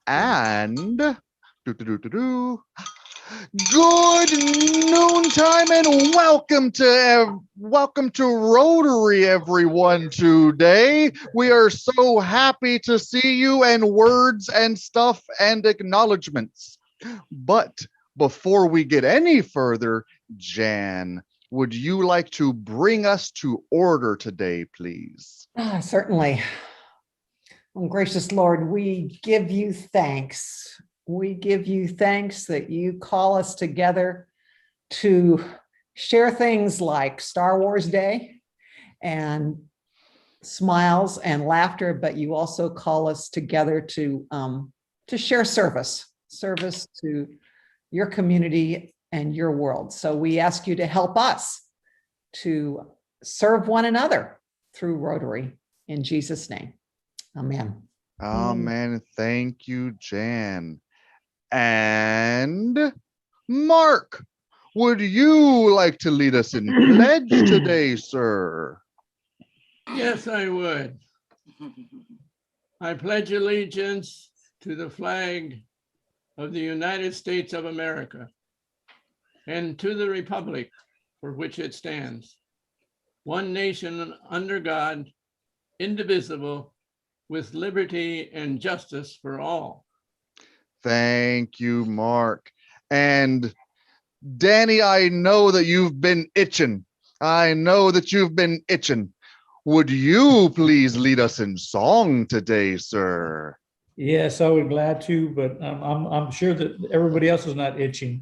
And good noontime and welcome to Rotary, everyone. Today we are so happy to see you, and words and stuff and acknowledgments. But before we get any further, Jan, would you like to bring us to order today, please? Certainly. Oh, gracious Lord, we give you thanks. We give you thanks that you call us together to share things like Star Wars Day and smiles and laughter, but you also call us together to share service to your community and your world. So we ask you to help us to serve one another through Rotary in Jesus' name. Amen. Amen. Thank you, Jan. And Mark, would you like to lead us in pledge today, sir? Yes, I would. I pledge allegiance to the flag of the United States of America and to the republic for which it stands, one nation under God, indivisible, with liberty and justice for all. Thank you, Mark. And Danny, I know that you've been itching. Would you please lead us in song today, sir? Yes, I would glad to, but I'm sure that everybody else is not itching.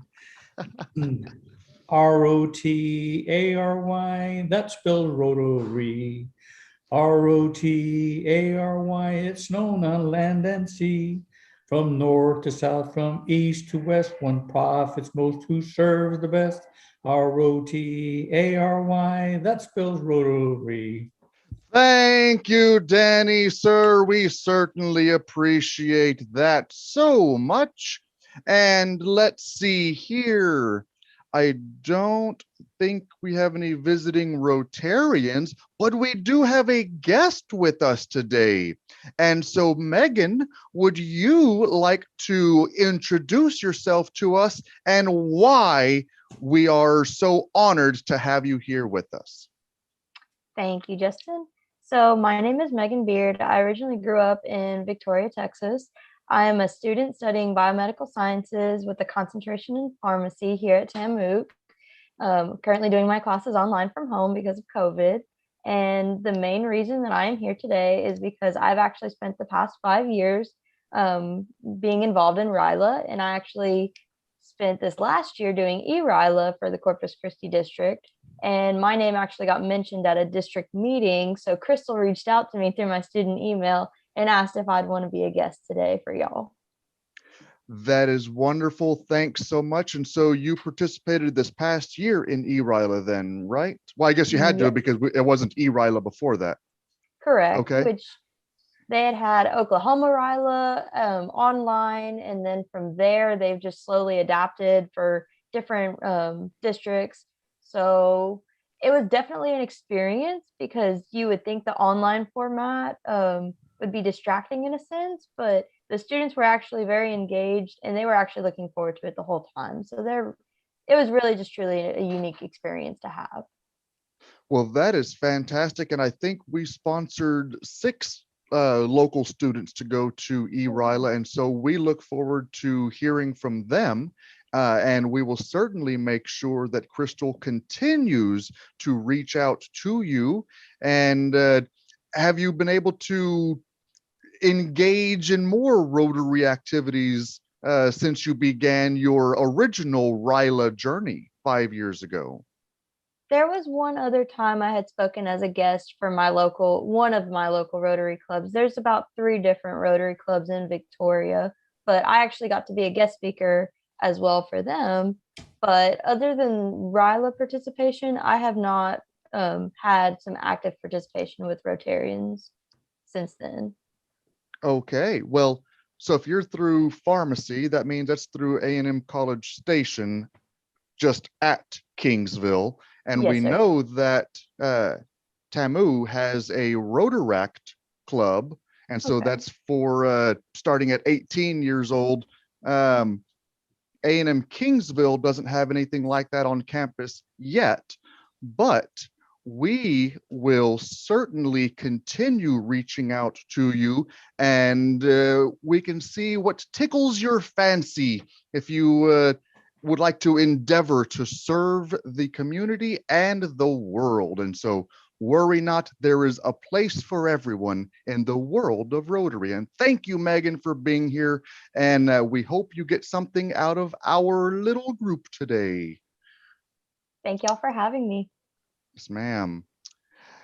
Rotary, that spells Rotary. Rotary, it's known on land and sea. From north to south, from east to west, one profits most who serves the best. Rotary, that spells Rotary. Thank you, Danny, sir. We certainly appreciate that so much. And let's see here. I don't think we have any visiting Rotarians, but we do have a guest with us today. And so, Megan, would you like to introduce yourself to us and why we are so honored to have you here with us? Thank you, Justin. So my name is Megan Beard. I originally grew up in Victoria, Texas. I am a student studying biomedical sciences with a concentration in pharmacy here at TAMUC. Currently doing my classes online from home because of COVID. And the main reason that I am here today is because I've actually spent the past 5 years being involved in RILA, and I actually spent this last year doing e-RILA for the Corpus Christi district. And my name actually got mentioned at a district meeting. So Crystal reached out to me through my student email and asked if I'd want to be a guest today for y'all. That is wonderful. Thanks so much. And so you participated this past year in e-RILA then, right? Well, I guess you had to because it wasn't e-RILA before that. Correct. Okay. Which they had Oklahoma RILA online. And then from there, they've just slowly adapted for different districts. So it was definitely an experience because you would think the online format would be distracting in a sense, but the students were actually very engaged and they were actually looking forward to it the whole time. So it was really just truly a unique experience to have. Well, that is fantastic. And I think we sponsored 6 local students to go to e-RILA. And so we look forward to hearing from them. And we will certainly make sure that Crystal continues to reach out to you. And have you been able to engage in more Rotary activities since you began your original RILA journey 5 years ago? There was one other time I had spoken as a guest for one of my local Rotary clubs. There's about 3 different Rotary clubs in Victoria, but I actually got to be a guest speaker as well for them. But other than RILA participation, I have not had some active participation with Rotarians since then. Okay, well, so if you're through pharmacy, that means that's through A&M College Station, just at Kingsville. And Yes, we sir. know that TAMU has a Rotaract club, And so Okay. that's for starting at 18 years old. A&M Kingsville doesn't have anything like that on campus yet, but we will certainly continue reaching out to you, and we can see what tickles your fancy if you would like to endeavor to serve the community and the world. And so worry not, there is a place for everyone in the world of Rotary. And thank you, Megan, for being here. And we hope you get something out of our little group today. Thank y'all for having me. Yes, ma'am.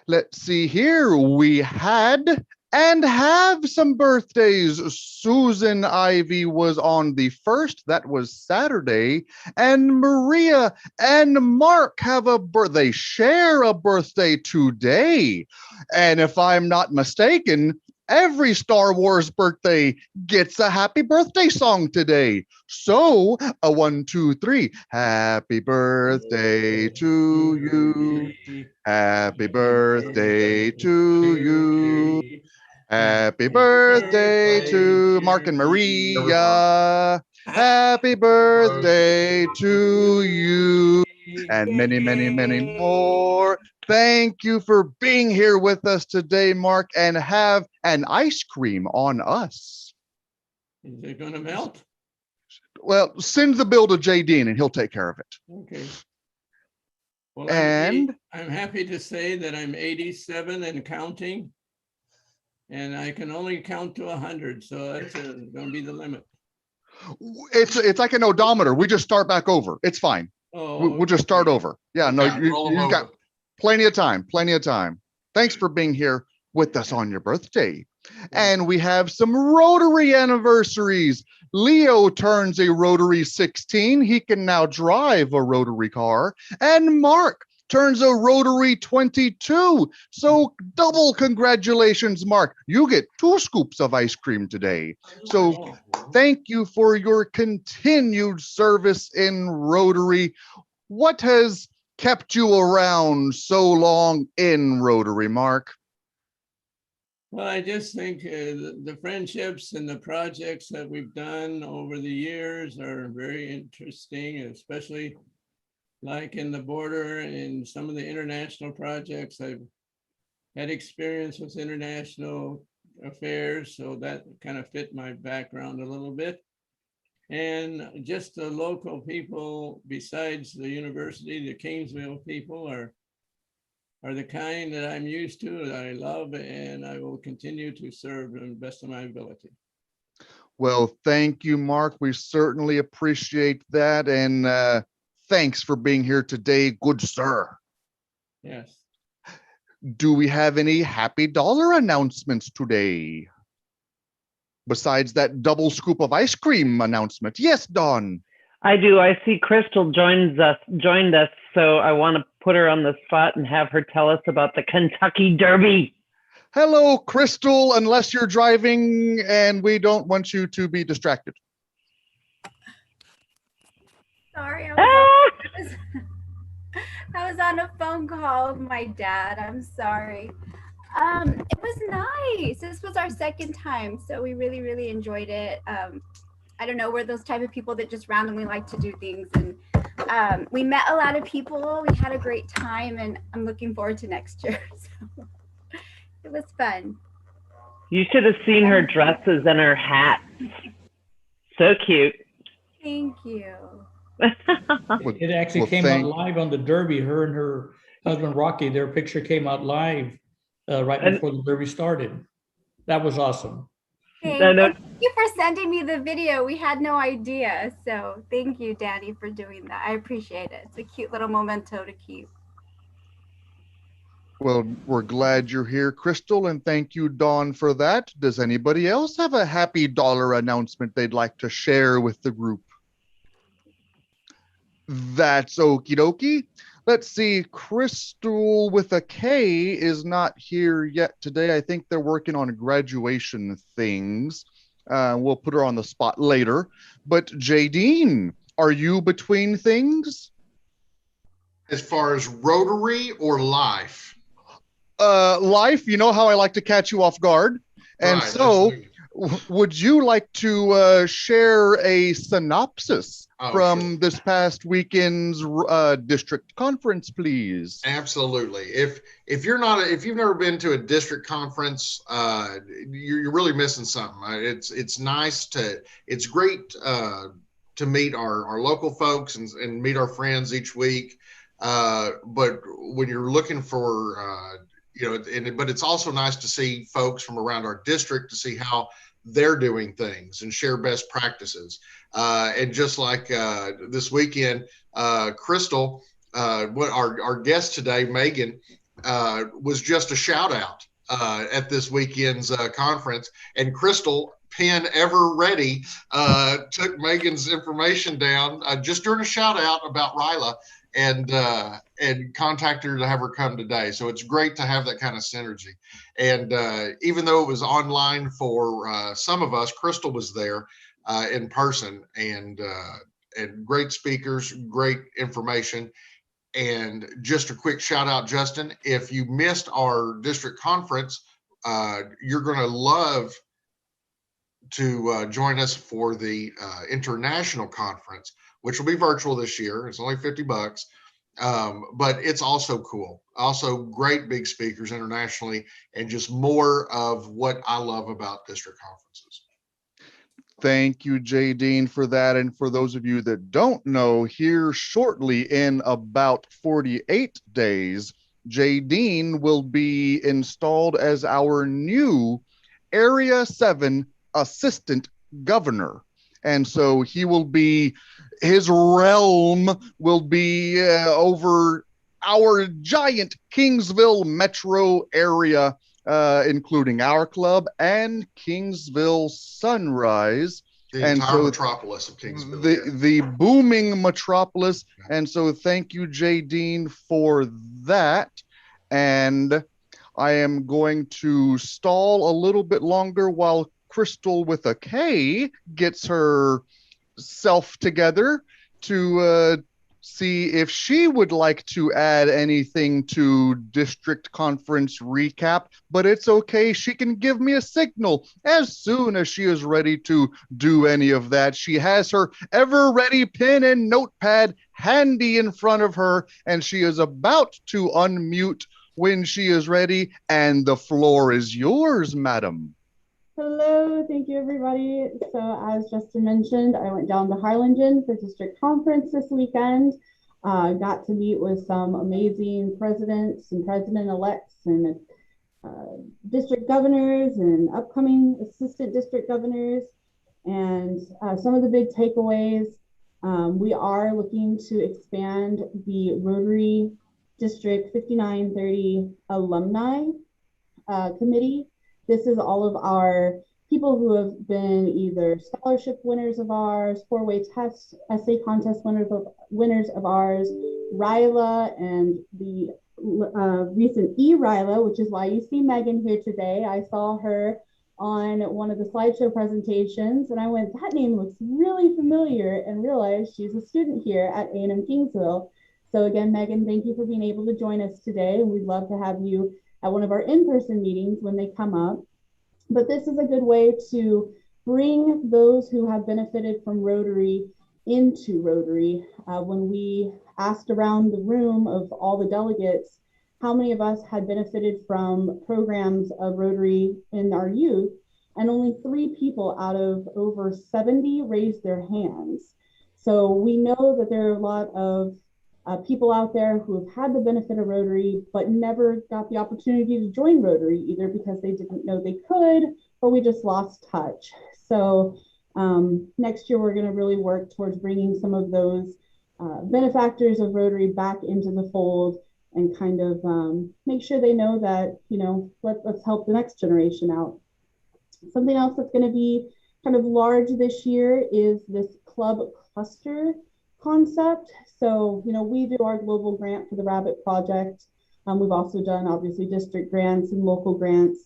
Let's see here. We had and have some birthdays. Susan Ivy was on the 1st. That was Saturday. And Maria and Mark have a birthday. They share a birthday today. And if I'm not mistaken, every Star Wars birthday gets a happy birthday song today. So a 1, 2, 3. Happy birthday to you. Happy birthday to you. Happy birthday to Mark and Maria. Happy birthday to you. And many, many, many more. Thank you for being here with us today, Mark, and have an ice cream on us. Is it gonna melt? Well, send the bill to Jay Dean and he'll take care of it. Okay. Well, And I'm happy to say that I'm 87 and counting. And I can only count to 100, so that's gonna be the limit. it's like an odometer. We just start back over. It's fine. Oh, We'll just start okay. over. Yeah, no, you've got plenty of time, plenty of time. Thanks for being here with us on your birthday. And we have some Rotary anniversaries. Leo turns a Rotary 16. He can now drive a Rotary car. And Mark turns a Rotary 22. So double congratulations, Mark. You get 2 scoops of ice cream today. So thank you for your continued service in Rotary. What has kept you around so long in Rotary, Mark? Well, I just think the friendships and the projects that we've done over the years are very interesting, especially like in the border and some of the international projects. I've had experience with international affairs, so that kind of fit my background a little bit. And just the local people, besides the university, the Kingsville people are the kind that I'm used to, that I love, and I will continue to serve to the best of my ability. Well, thank you, Mark. We certainly appreciate that. And thanks for being here today, good sir. Yes. Do we have any happy dollar announcements today? Besides that double scoop of ice cream announcement. Yes, Dawn. I do. I see Crystal joined us, so I want to put her on the spot and have her tell us about the Kentucky Derby. Hello, Crystal, unless you're driving and we don't want you to be distracted. Sorry, I was on a phone call with my dad. I'm sorry. It was nice. This was our second time, so we really, really enjoyed it. I don't know, we're those type of people that just randomly like to do things, and we met a lot of people. We had a great time, and I'm looking forward to next year. So it was fun. You should have seen her dresses and her hats. So cute. Thank you. It actually came out live on the Derby. Her and her husband Rocky, their picture came out live right before the Derby started. That was awesome. Thank you for sending me the video. We had no idea. So thank you, Danny, for doing that. I appreciate it. It's a cute little memento to keep. Well, we're glad you're here, Crystal, and thank you, Dawn, for that. Does anybody else have a happy dollar announcement they'd like to share with the group? That's okie dokie. Let's see, Crystal with a K is not here yet today. I think they're working on graduation things. We'll put her on the spot later. But Jadine, are you between things? As far as Rotary or life? Life, you know how I like to catch you off guard. And Right, so absolutely. would you like to share a synopsis Oh, from sure. this past weekend's district conference, please? Absolutely. If you're not if you've never been to a district conference, you're really missing something. It's nice to it's great to meet our local folks and meet our friends each week. But when you're looking for but it's also nice to see folks from around our district to see how they're doing things and share best practices. And just like this weekend, Crystal, what our guest today, Megan, was just a shout out at this weekend's conference. And Crystal, pen ever ready, took Megan's information down just during a shout out about Ryla and contacted her to have her come today. So it's great to have that kind of synergy. And even though it was online for some of us, Crystal was there in person and great speakers, great information. And just a quick shout out, Justin, if you missed our district conference, you're going to love to join us for the international conference, which will be virtual this year. It's only $50, but it's also cool. Also great big speakers internationally and just more of what I love about district conferences. Thank you, Jay Dean, for that. And for those of you that don't know, here shortly in about 48 days, Jay Dean will be installed as our new Area 7 Assistant Governor. And so he will be, his realm will be over our giant Kingsville metro area, including our club and Kingsville Sunrise. The And entire so metropolis of Kingsville. the booming metropolis. And so thank you, Jay Dean, for that. And I am going to stall a little bit longer while Crystal with a K gets herself together to see if she would like to add anything to district conference recap, but it's okay. She can give me a signal as soon as she is ready to do any of that. She has her ever ready pen and notepad handy in front of her, and she is about to unmute when she is ready, and the floor is yours, madam. Hello, thank you everybody. So as Justin mentioned, I went down to Harlingen for district conference this weekend. Got to meet with some amazing presidents and president-elects and district governors and upcoming assistant district governors. And some of the big takeaways, we are looking to expand the Rotary District 5930 Alumni Committee. This is all of our people who have been either scholarship winners of ours, four-way test essay contest winners of ours, Ryla, and the recent E-Ryla, which is why you see Megan here today. I saw her on one of the slideshow presentations and I went, that name looks really familiar, and realized she's a student here at A&M Kingsville. So again, Megan, thank you for being able to join us today, and we'd love to have you at one of our in-person meetings when they come up. But this is a good way to bring those who have benefited from Rotary into Rotary. When we asked around the room of all the delegates, how many of us had benefited from programs of Rotary in our youth, and only 3 people out of over 70 raised their hands. So we know that there are a lot of people out there who have had the benefit of Rotary, but never got the opportunity to join Rotary, either because they didn't know they could, or we just lost touch. So next year, we're going to really work towards bringing some of those benefactors of Rotary back into the fold and kind of make sure they know that, you know, let's help the next generation out. Something else that's going to be kind of large this year is this club cluster concept. So, you know, we do our global grant for the Rabbit Project. We've also done obviously district grants and local grants.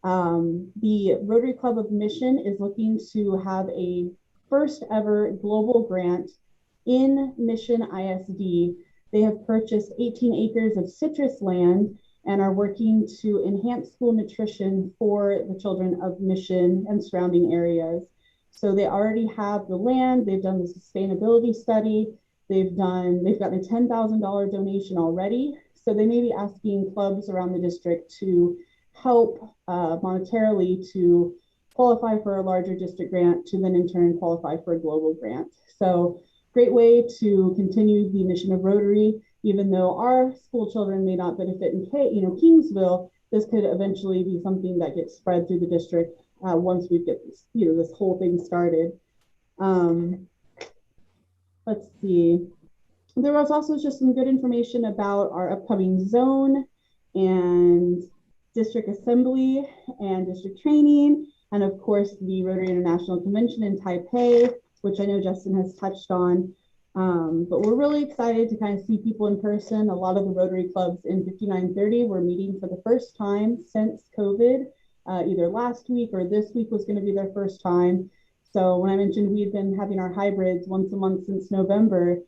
The Rotary Club of Mission is looking to have a first ever global grant in Mission ISD. They have purchased 18 acres of citrus land and are working to enhance school nutrition for the children of Mission and surrounding areas. So they already have the land, they've done the sustainability study, they've gotten a $10,000 donation already. So they may be asking clubs around the district to help monetarily to qualify for a larger district grant to then in turn qualify for a global grant. So great way to continue the mission of Rotary. Even though our school children may not benefit in Kingsville, this could eventually be something that gets spread through the district once we get this, this whole thing started. Let's see. There was also just some good information about our upcoming zone and district assembly and district training, and of course the Rotary International Convention in Taipei, which I know Justin has touched on. But we're really excited to kind of see people in person. A lot of the Rotary clubs in 5930 were meeting for the first time since COVID. Either last week or this week was going to be their first time. So when I mentioned we've been having our hybrids once a month since November,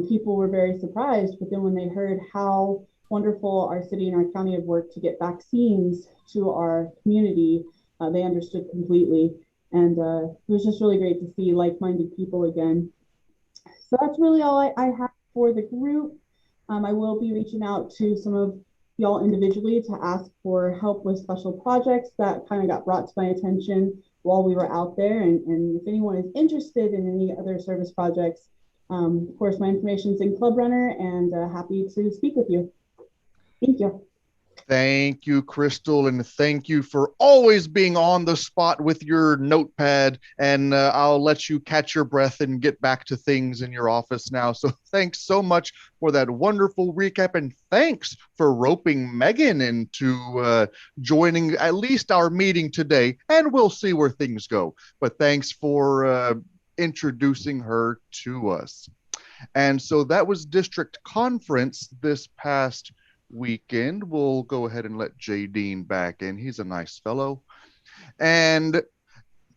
people were very surprised. But then when they heard how wonderful our city and our county have worked to get vaccines to our community, they understood completely. And it was just really great to see like-minded people again. So that's really all I have for the group. I will be reaching out to some of y'all individually to ask for help with special projects that kind of got brought to my attention while we were out there. And if anyone is interested in any other service projects, of course, my information is in Club Runner, and happy to speak with you. Thank you. Thank you, Crystal, and thank you for always being on the spot with your notepad. And I'll let you catch your breath and get back to things in your office now. So thanks so much for that wonderful recap, and thanks for roping Megan into joining at least our meeting today, and we'll see where things go. But thanks for introducing her to us. And so that was district conference this past weekend. We'll go ahead and let Jay Dean back in. He's a nice fellow. And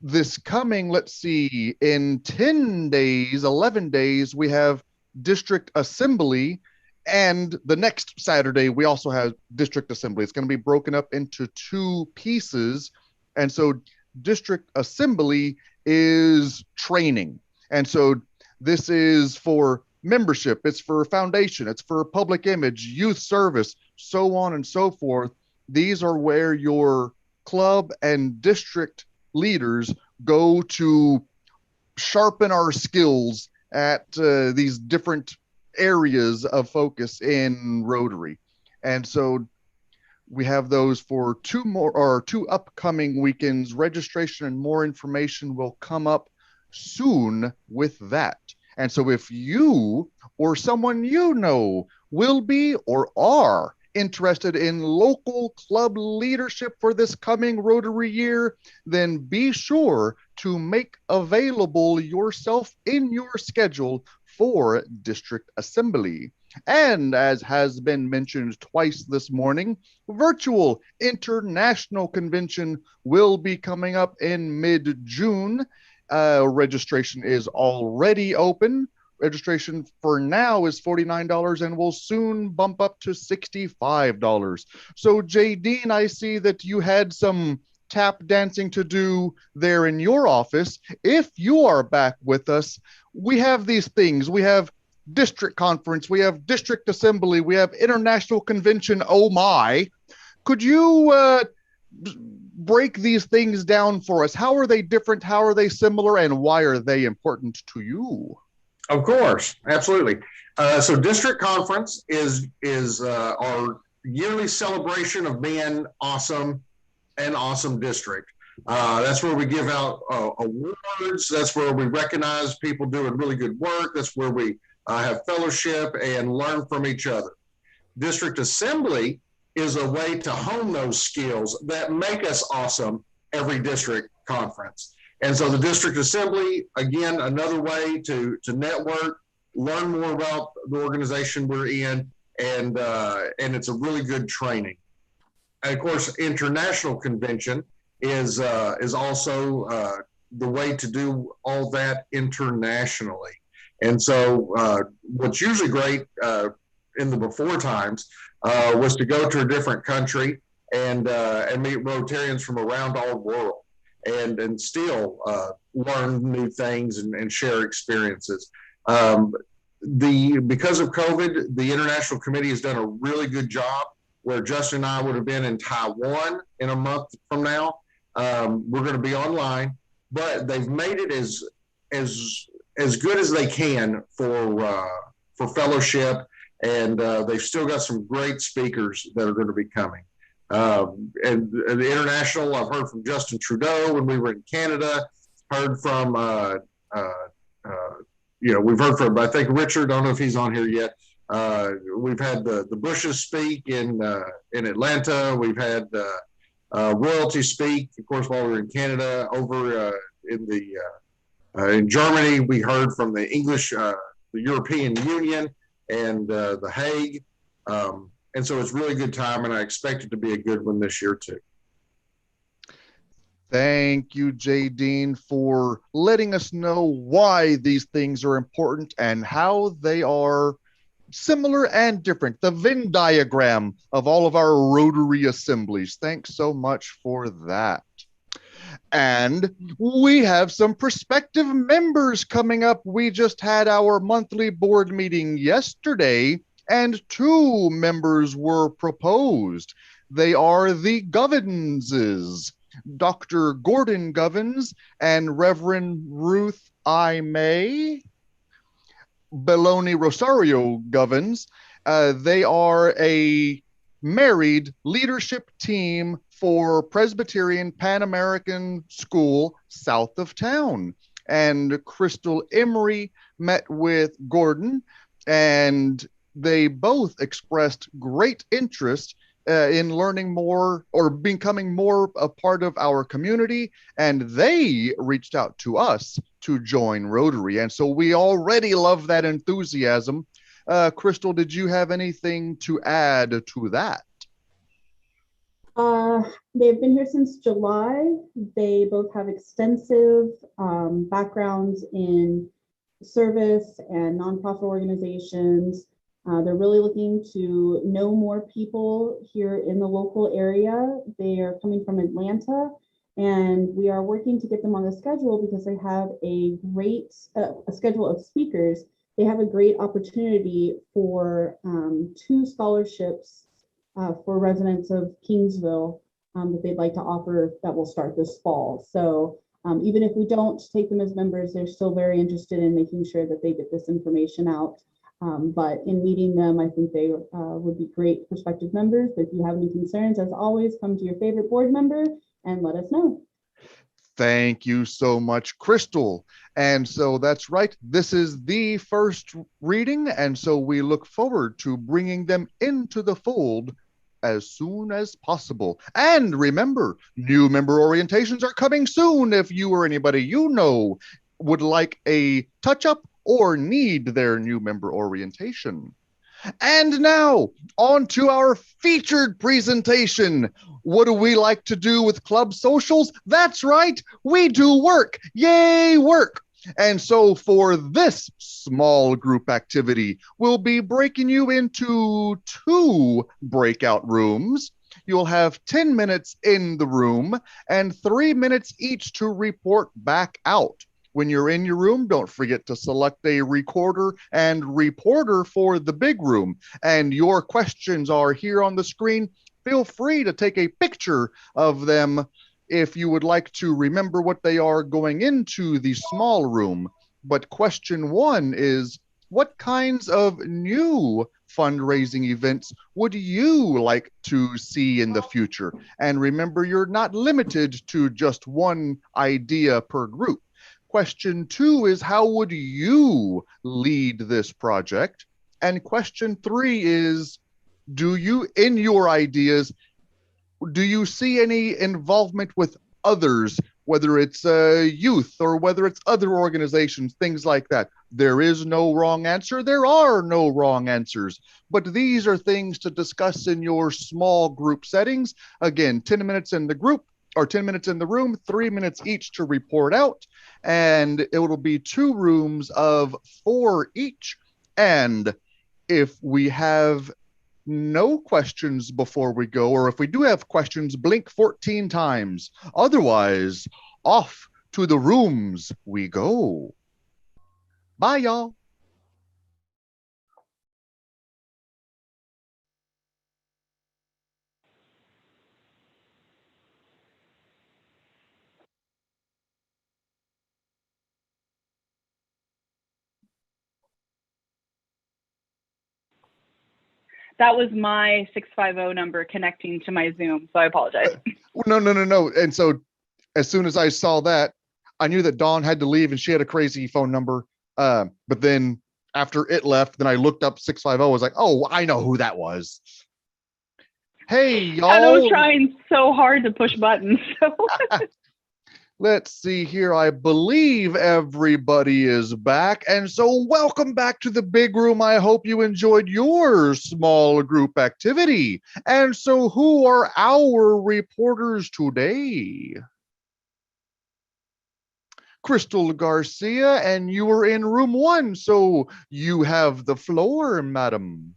this coming, let's see, in 10 days, 11 days, we have district assembly. And the next Saturday, we also have district assembly. It's going to be broken up into two pieces. And so district assembly is training. And so this is for membership, it's for foundation, it's for public image, youth service, so on and so forth. These are where your club and district leaders go to sharpen our skills at these different areas of focus in Rotary. And so we have those for two upcoming weekends. Registration and more information will come up soon with that. And so if you or someone you know will be or are interested in local club leadership for this coming Rotary year, then be sure to make available yourself in your schedule for district assembly. And as has been mentioned twice this morning, virtual international convention will be coming up in mid-June. Registration is already open. Registration for now is $49 and will soon bump up to $65. So Jay Dean, I see that you had some tap dancing to do there in your office. If you are back with us, we have these things. We have district conference, we have district assembly, we have international convention. Oh my. Could you break these things down for us? How are they different? How are they similar? And why are they important to you? Of course, absolutely. So district conference is our yearly celebration of being awesome and awesome district. That's where we give out awards. That's where we recognize people doing really good work. That's where we have fellowship and learn from each other. District assembly is a way to hone those skills that make us awesome every district conference. And so the district assembly, again, another way to network, learn more about the organization we're in, and it's a really good training. And of course, international convention is also the way to do all that internationally. And so what's usually great, in the before times, was to go to a different country and meet Rotarians from around all the world, and still learn new things and share experiences. Because of COVID, the International Committee has done a really good job. Where Justin and I would have been in Taiwan in a month from now, we're going to be online, but they've made it as good as they can for fellowship, and they've still got some great speakers that are going to be coming. And the international, I've heard from Justin Trudeau when we were in Canada. Heard from we've heard from, I think, Richard. I don't know if he's on here yet. We've had the Bushes speak in Atlanta. We've had royalty speak, of course, while we were in Canada. Over in Germany, we heard from the European Union and the Hague. And so it's a really good time, and I expect it to be a good one this year too. Thank you, Jay Dean, for letting us know why these things are important and how they are similar and different. The Venn diagram of all of our Rotary assemblies. Thanks so much for that. And we have some prospective members coming up. We just had our monthly board meeting yesterday, and 2 members were proposed. They are the Govinses, Dr. Gordon Govins and Reverend Ruth I. May. Beloni Rosario Govins. They are a married leadership team for Presbyterian Pan American School south of town. And Crystal Emery met with Gordon, and they both expressed great interest in learning more or becoming more a part of our community, and they reached out to us to join Rotary. And so we already love that enthusiasm. Crystal, did you have anything to add to that? They've been here since July. They both have extensive backgrounds in service and nonprofit organizations. They're really looking to know more people here in the local area. They are coming from Atlanta, and we are working to get them on the schedule because they have a great a schedule of speakers. They have a great opportunity for 2 scholarships for residents of Kingsville that they'd like to offer that will start this fall. So even if we don't take them as members, they're still very interested in making sure that they get this information out. But in meeting them, I think they would be great prospective members. But if you have any concerns, as always, come to your favorite board member and let us know. Thank you so much, Crystal. And so that's right. This is the first reading. And so we look forward to bringing them into the fold as soon as possible. And remember, new member orientations are coming soon. If you or anybody you know would like a touch-up or need their new member orientation. And now, on to our featured presentation. What do we like to do with club socials? That's right, we do work. Yay, work. And so for this small group activity, we'll be breaking you into 2 breakout rooms. You'll have 10 minutes in the room and 3 minutes each to report back out. When you're in your room, don't forget to select a recorder and reporter for the big room. And your questions are here on the screen. Feel free to take a picture of them if you would like to remember what they are going into the small room. But question 1 is, what kinds of new fundraising events would you like to see in the future? And remember, you're not limited to just one idea per group. Question 2 is, how would you lead this project? And question 3 is, do you, in your ideas, do you see any involvement with others, whether it's youth or whether it's other organizations, things like that? There is no wrong answer. There are no wrong answers. But these are things to discuss in your small group settings. Again, 10 minutes in the group, or 10 minutes in the room, 3 minutes each to report out. And it will be 2 rooms of 4 each. And if we have no questions before we go, or if we do have questions, blink 14 times. Otherwise, off to the rooms we go. Bye, y'all. That was my 650 number connecting to my Zoom, so I apologize. No. And so as soon as I saw that, I knew that Dawn had to leave and she had a crazy phone number. But then after it left, then I looked up 650. I was like, oh, I know who that was. Hey, y'all. I was trying so hard to push buttons. So. Let's see here. I believe everybody is back. And so welcome back to the big room. I hope you enjoyed your small group activity. And so who are our reporters today? Crystal Garcia, and you were in room 1. So you have the floor, madam.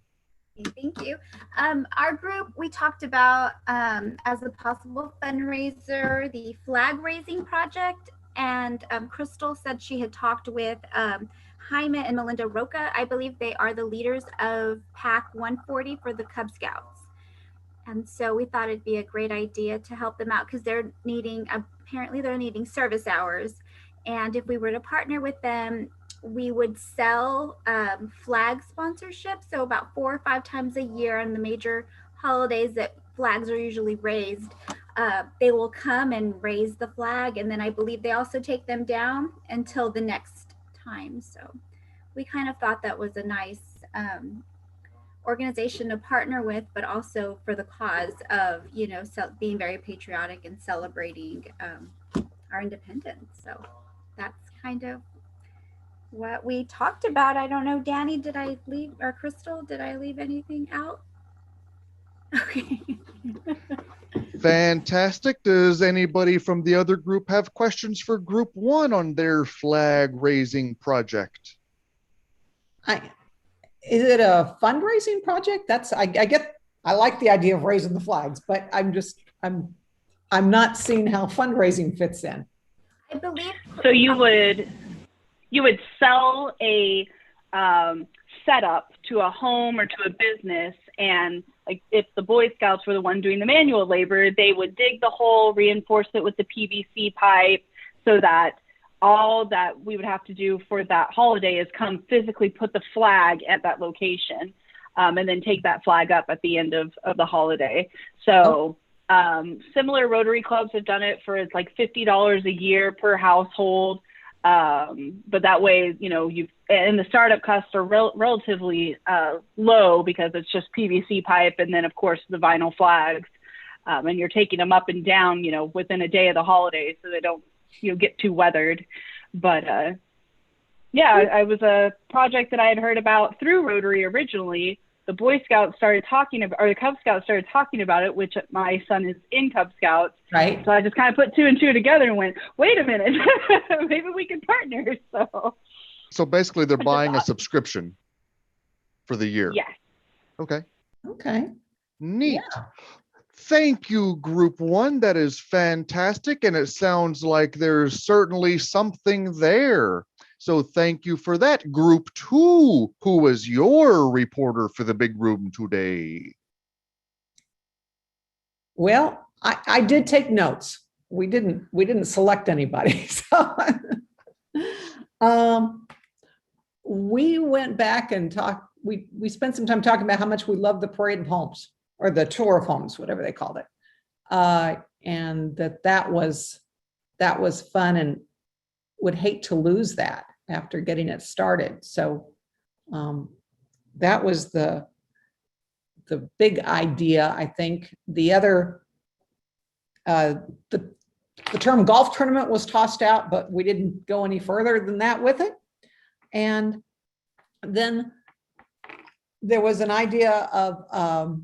Thank you. Our group, we talked about as a possible fundraiser, the flag raising project. And Crystal said she had talked with Jaime and Melinda Roca. I believe they are the leaders of PAC 140 for the Cub Scouts. And so we thought it'd be a great idea to help them out because apparently they're needing service hours. And if we were to partner with them, we would sell flag sponsorship. So about 4 or 5 times a year on the major holidays that flags are usually raised, they will come and raise the flag. And then I believe they also take them down until the next time. So we kind of thought that was a nice organization to partner with, but also for the cause of, being very patriotic and celebrating our independence. So that's kind of what we talked about. I don't know, Danny, did I leave, or Crystal, did I leave anything out? Okay. Fantastic. Does anybody from the other group have questions for group 1 on their flag raising project? Is it a fundraising project? I like the idea of raising the flags, but I'm not seeing how fundraising fits in. I believe so. You would sell a setup to a home or to a business, and like if the Boy Scouts were the one doing the manual labor, they would dig the hole, reinforce it with the PVC pipe, so that all that we would have to do for that holiday is come physically put the flag at that location, and then take that flag up at the end of the holiday. So similar Rotary clubs have done it for like $50 a year per household. But that way, and the startup costs are relatively low because it's just PVC pipe and then of course the vinyl flags, and you're taking them up and down, within a day of the holiday so they don't, get too weathered. But I was a project that I had heard about through Rotary originally. The Boy Scouts started talking about, or the Cub Scouts started talking about it, which my son is in Cub Scouts. Right. So I just kind of put 2 and 2 together and went, wait a minute, maybe we can partner. So basically they're buying a subscription for the year. Yes. Okay. Neat. Yeah. Thank you, group 1. That is fantastic. And it sounds like there's certainly something there. So thank you for that. Group 2, who was your reporter for the big room today? Well, I did take notes. We didn't select anybody. So we went back and talked. We spent some time talking about how much we love the parade of homes, or the tour of homes, whatever they called it. And that was fun, and would hate to lose that after getting it started. So that was the big idea, I think. The other, the term golf tournament was tossed out, but we didn't go any further than that with it. And then there was an idea of,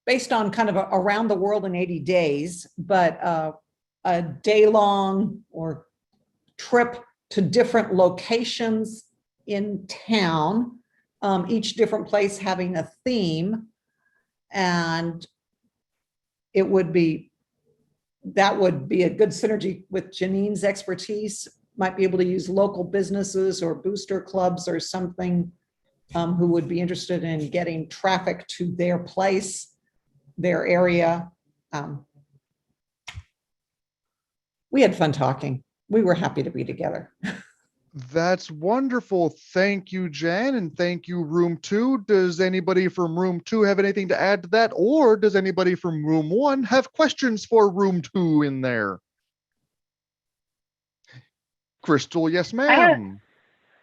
based on kind of around the world in 80 days, but a day-long or trip to different locations in town each different place having a theme. And it would be, that would be a good synergy with Janine's expertise. Might be able to use local businesses or booster clubs or something who would be interested in getting traffic to their place, their area. We had fun talking. We were happy to be together. That's wonderful. Thank you, Jan, and thank you, Room 2. Does anybody from Room 2 have anything to add to that? Or does anybody from Room 1 have questions for Room 2 in there? Crystal, yes, ma'am.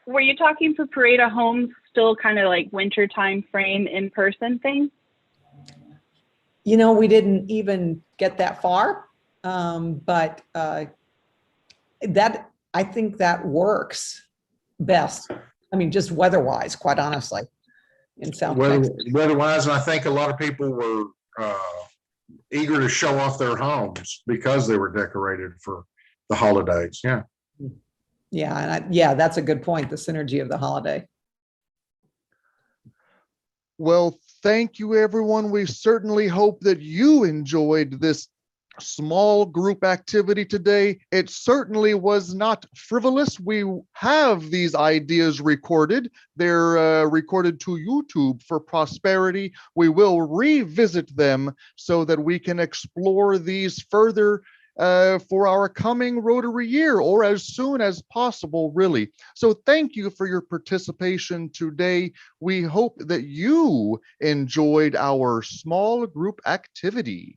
Were you talking for Parade of Homes still kind of like winter time frame in person thing? You know, we didn't even get that far, but that, I think that works best. I mean, just weather-wise, quite honestly, in South Texas. Weather-wise, and I think a lot of people were eager to show off their homes because they were decorated for the holidays. Yeah. Yeah, and yeah, that's a good point, the synergy of the holiday. Well, thank you, everyone. We certainly hope that you enjoyed this small group activity today. It certainly was not frivolous. We have these ideas recorded. They're recorded to YouTube for prosperity. We will revisit them so that we can explore these further for our coming Rotary year, or as soon as possible, really. So thank you for your participation today. We hope that you enjoyed our small group activity.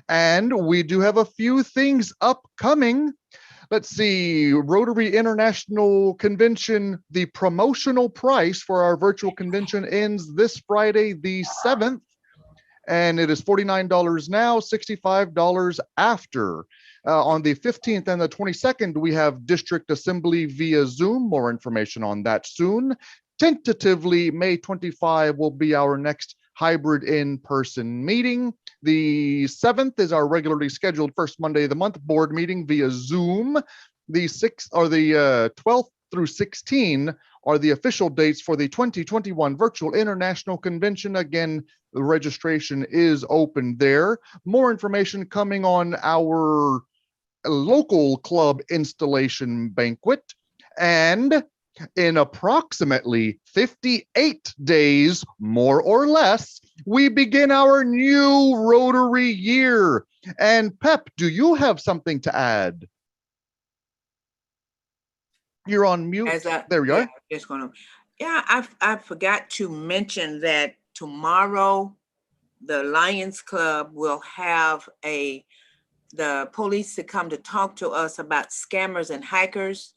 And we do have a few things upcoming. Let's see, Rotary International Convention, the promotional price for our virtual convention ends this Friday, the 7th. And it is $49 now, $65 after. On the 15th and the 22nd, we have District Assembly via Zoom. More information on that soon. Tentatively, May 25 will be our next hybrid in-person meeting. The 7th is our regularly scheduled first Monday of the month board meeting via Zoom. The 6th or the 12th through 16 are the official dates for the 2021 Virtual International Convention. Again, the registration is open there. More information coming on our local club installation banquet. And in approximately 58 days, more or less, we begin our new Rotary year. And Pep, do you have something to add? You're on mute. There we are. Just gonna, I forgot to mention that tomorrow the Lions Club will have the police to come to talk to us about scammers and hackers,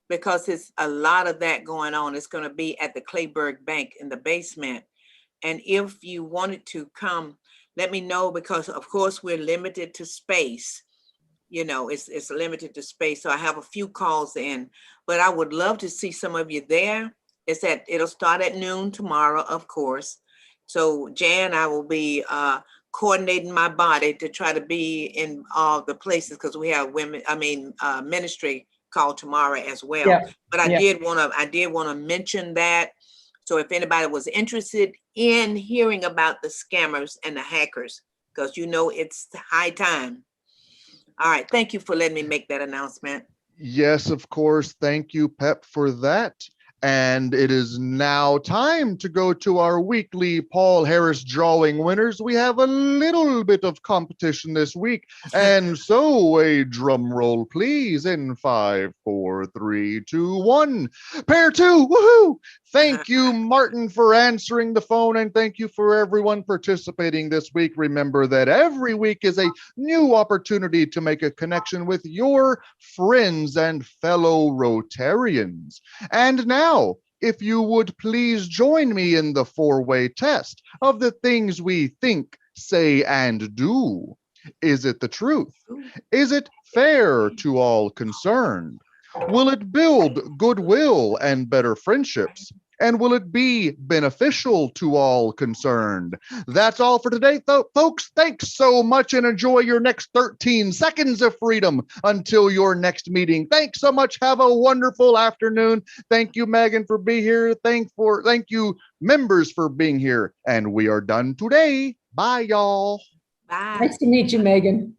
because it's a lot of that going on. It's going to be at the Clayburgh Bank in the basement. And if you wanted to come, let me know, because of course we're limited to space. You know, it's limited to space. So I have a few calls in, but I would love to see some of you there. It'll start at noon tomorrow, of course. So Jan, I will be coordinating my body to try to be in all the places, because we have ministry call tomorrow as well. Yeah. But I did want to mention that. So if anybody was interested in hearing about the scammers and the hackers, because you know it's high time. All right. Thank you for letting me make that announcement. Yes, of course. Thank you, Pep, for that. And it is now time to go to our weekly Paul Harris drawing winners. We have a little bit of competition this week. And so a drum roll, please, in 5, 4, 3, 2, 1. Pair 2, woohoo! Thank you, Martin, for answering the phone, and thank you for everyone participating this week. Remember that every week is a new opportunity to make a connection with your friends and fellow Rotarians. And now, if you would please join me in the 4-way test of the things we think, say, and do. Is it the truth? Is it fair to all concerned? Will it build goodwill and better friendships? And will it be beneficial to all concerned? That's all for today, folks. Thanks so much and enjoy your next 13 seconds of freedom until your next meeting. Thanks so much. Have a wonderful afternoon. Thank you, Megan, for being here. Thank you, members, for being here. And we are done today. Bye, y'all. Bye. Nice to meet you, Megan.